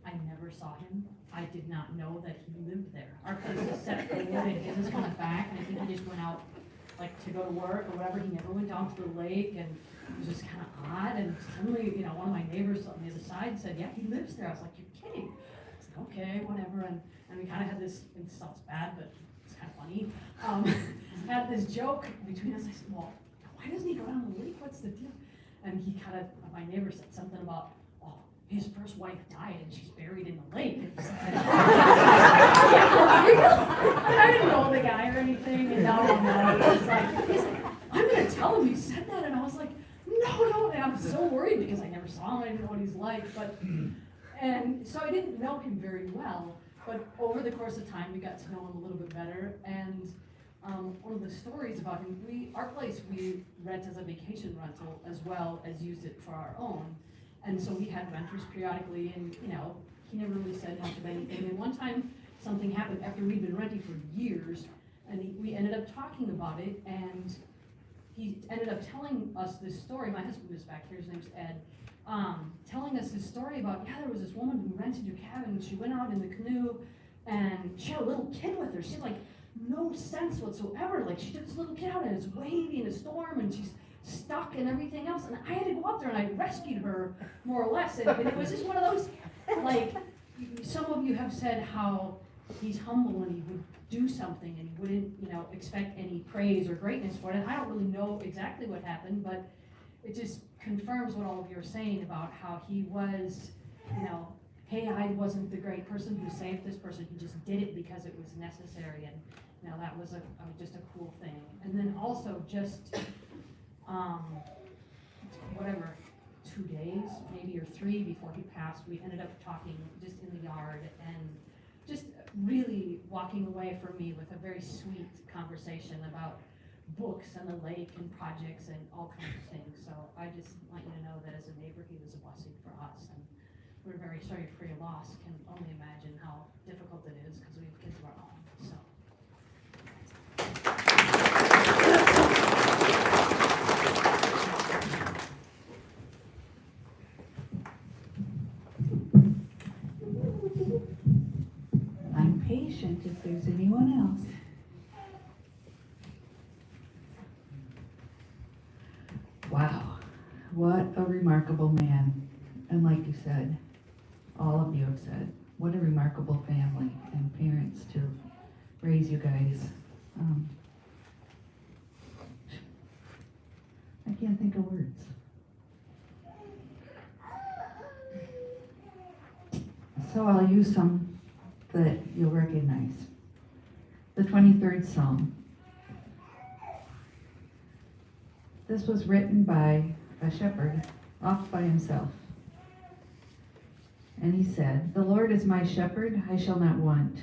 I never saw him. I did not know that he lived there. Our place is set forward and his is kind of back, and I think he just went out like to go to work or whatever. He never went down to the lake, and it was just kind of odd. And suddenly, one of my neighbors on the other side said, yeah, he lives there. I was like, you're kidding. I was like, okay, whatever. And we kind of had this, it sounds bad, but it's kind of funny. Had this joke between us. I said, well, why doesn't he go down the lake? What's the deal? And he kind of, my neighbor said something about, his first wife died and she's buried in the lake. I didn't know the guy or anything, and now I know. He's like, I'm gonna tell him you said that, and I was like, no, and I'm so worried because I never saw him, I didn't know what he's like, and so I didn't know him very well, but over the course of time, we got to know him a little bit better, and one of the stories about him, our place we rent as a vacation rental as well as used it for our own. And so we had renters periodically, and he never really said much of anything. And one time something happened after we'd been renting for years, and we ended up talking about it, and he ended up telling us this story. My husband was back here, his name's Ed, telling us this story about, there was this woman who rented your cabin, and she went out in the canoe, and she had a little kid with her. She had like no sense whatsoever. Like she took this little kid out, and it's wavy in a storm, and she's stuck and everything else, and I had to go out there and I rescued her, more or less, and it was just one of those, like, some of you have said how he's humble and he would do something and he wouldn't, expect any praise or greatness for it, and I don't really know exactly what happened, but it just confirms what all of you are saying about how he was, hey, I wasn't the great person who saved this person, he just did it because it was necessary, and that was just a cool thing. And then also just whatever, 2 days, maybe, or 3 before he passed, we ended up talking just in the yard and just really walking away from me with a very sweet conversation about books and the lake and projects and all kinds of things. So I just want you to know that as a neighbor, he was a blessing for us. And we're very sorry for your loss. Can only imagine how difficult it is because we have kids of our own. So. I'm patient if there's anyone else. what a remarkable man. And like you said, all of you have said, what a remarkable family and parents to raise you guys. I can't think of words. So I'll use some that you'll recognize. The 23rd Psalm. This was written by a shepherd off by himself. And he said, "The Lord is my shepherd, I shall not want.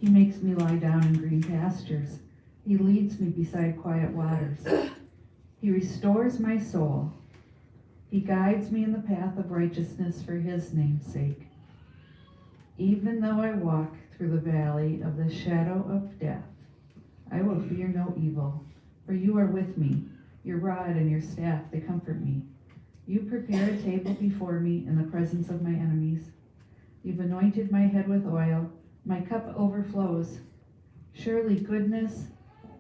He makes me lie down in green pastures. He leads me beside quiet waters. He restores my soul. He guides me in the path of righteousness for his name's sake. Even though I walk through the valley of the shadow of death, I will fear no evil, for you are with me. Your rod and your staff, they comfort me. You prepare a table before me in the presence of my enemies. You've anointed my head with oil. My cup overflows. Surely goodness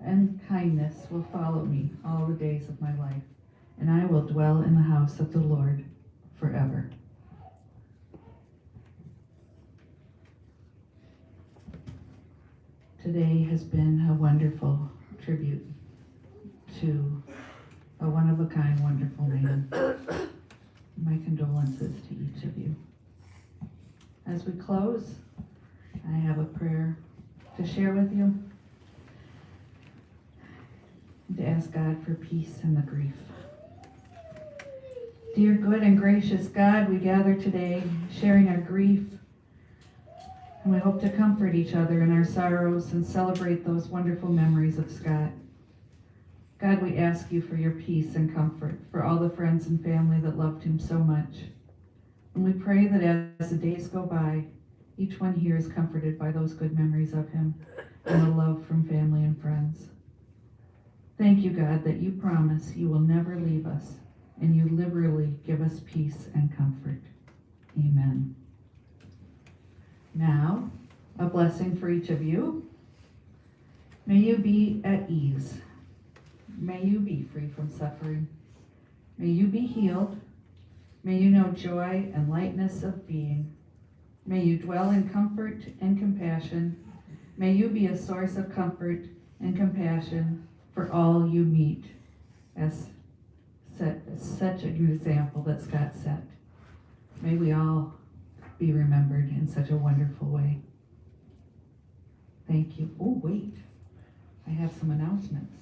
and kindness will follow me all the days of my life, and I will dwell in the house of the Lord forever." Today has been a wonderful tribute to a one-of-a-kind, wonderful man. My condolences to each of you. As we close, I have a prayer to share with you and to ask God for peace in the grief. Dear good and gracious God, we gather today sharing our grief, and we hope to comfort each other in our sorrows and celebrate those wonderful memories of Scott. God, we ask you for your peace and comfort for all the friends and family that loved him so much. And we pray that as the days go by, each one here is comforted by those good memories of him and the love from family and friends. Thank you, God, that you promise you will never leave us and you liberally give us peace and comfort. Amen. Now, a blessing for each of you. May you be at ease. May you be free from suffering. May you be healed. May you know joy and lightness of being. May you dwell in comfort and compassion. May you be a source of comfort and compassion for all you meet, as such an example that Scott set. May we all be remembered in such a wonderful way. Thank you. Oh, wait. I have some announcements.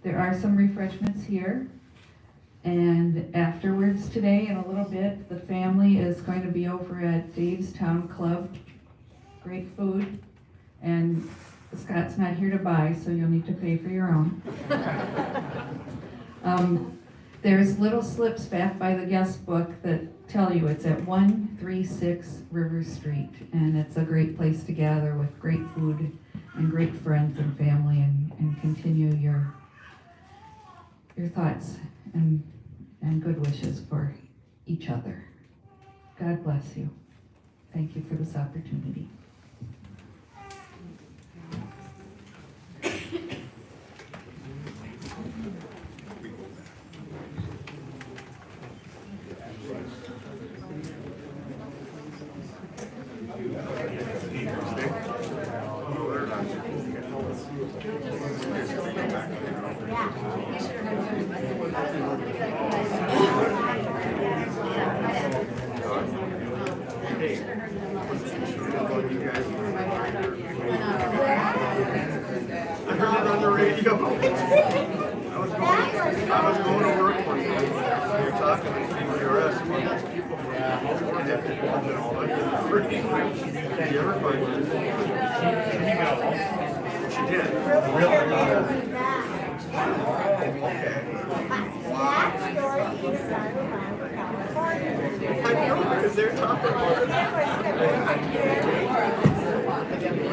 There are some refreshments here, and afterwards today, in a little bit, the family is going to be over at Dave's Town Club. Great food, and Scott's not here to buy, so you'll need to pay for your own. There's little slips back by the guest book that tell you it's at 136 River Street, and it's a great place to gather with great food and great friends and family, and continue your thoughts and good wishes for each other. God bless you. Thank you for this opportunity. They're talking about it.